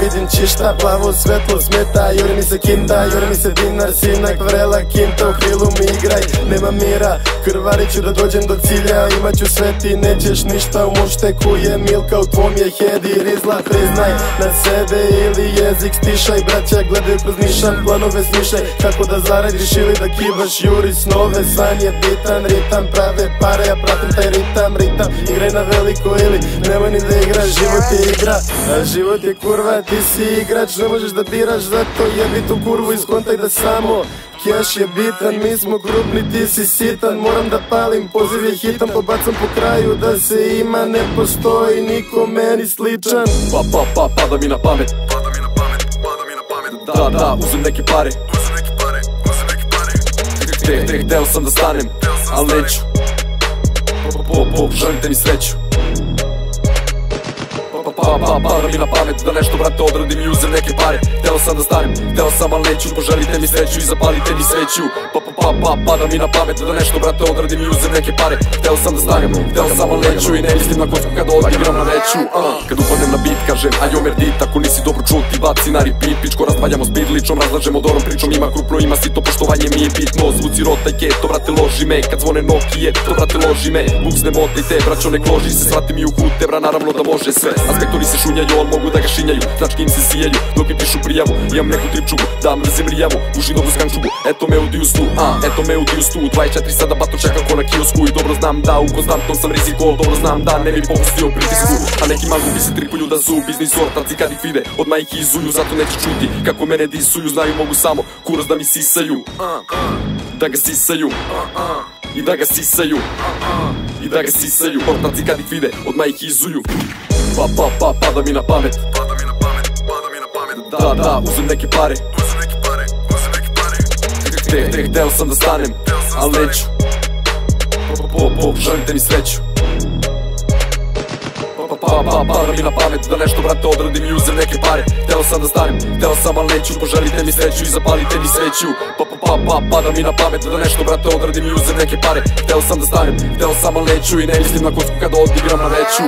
vidim čišta, plavo svetlo smeta. Juri mi se kinta, juri mi se dinar, sinak vrela kinta. U krilu mi igraj, nema mira, krvarit ću da dođem do cilja. Imaću sve, ti nećeš ništa, u mom šteku je Milka, u tvom je Hedi. Rizla, priznaj na sebe ili jezik stišaj. Braća gledaju kroz nišan, planove smišaj. Kako da zaradiš ili da kibaš, juri snove. San je bitan, ritam prave pare, ja pratim taj ritam. Ritam, igraj na veliko ili nemoj ni da igraš. Život je igra, a život je kurva, ti si igrač. Ne možeš da biraš, zato jebi tu kurvu i skontaj da samo keš je bitan. Mi smo krupni, ti si sitan. Moram da palim, poziv je hitan. Pobacam po kraju da se ima, ne postoji niko meni sličan. Pada mi na pamet. Da, uzem neke pare. Hteo sam da stanem, al neću. Želite mi sreću. Pada mi na pamet da nešto, brate, odradim i uzem neke pare. Hteo sam da stanem, hteo sam, al neću. Poželite mi sreću i zapalite mi sveću. Pada mi na pamet da nešto, brate, odradim i uzem neke pare. Hteo sam da stanem, hteo sam, al neću. I ne mislim na kocku kada odigram na veću. Kad upadnem na beat kažem ajo merdit. Ako nisi dobro čuo ti baci na repeat. Pičko razvaljamo s bidličom, razlažemo dobrom pričom. Ima krupno, ima sito, poštovanje mi je bitno. Zvuci rota i keto, brate, loži me. Kad zvone Nokije, to brate loži me. Buks ne motajte, braćo ne kloži se. Svrati mi u kute, bra, naravno da može sve. Aspektori se šunjaju, al mogu da ga šinjaju. Znački im se sijaju, dok mi pišu prijavu. Imam neku tripčugu, da mrzim rijavu. Uši dobru skančugu, eto me u diustu. Eto me u diustu, 24 sada bato čeka ko na kiosku. I dobro znam da u konstantnom sam riziku. Dobro znam da ne bi popustio pritisku. A neki magu bi se tripuju da su biznis ortaci kad ih vide. Odmah ih izuju, zato neće čuti kako mene disuju. Znaju mogu samo kurac da mi sisaju. Da ga sisaju. I da ga sisaju. I da ga sisaju. Ortaci kad ih vide, odmah ih izuju. Pada mi na pamet. Da, uzem neke pare. Hteo sam da stanem, al neću. Želite mi sreću. Pada mi na pamet da nešto, brate, odradim i uzem neke pare. Hteo sam da stanem, hteo sam, al neću. Poželite mi sreću i zapalite mi sveću. Pada mi na pamet da nešto, brate, odradim i uzem neke pare. Hteo sam da stanem, hteo sam, al neću. I ne mislim na kocku kada odigram na veću.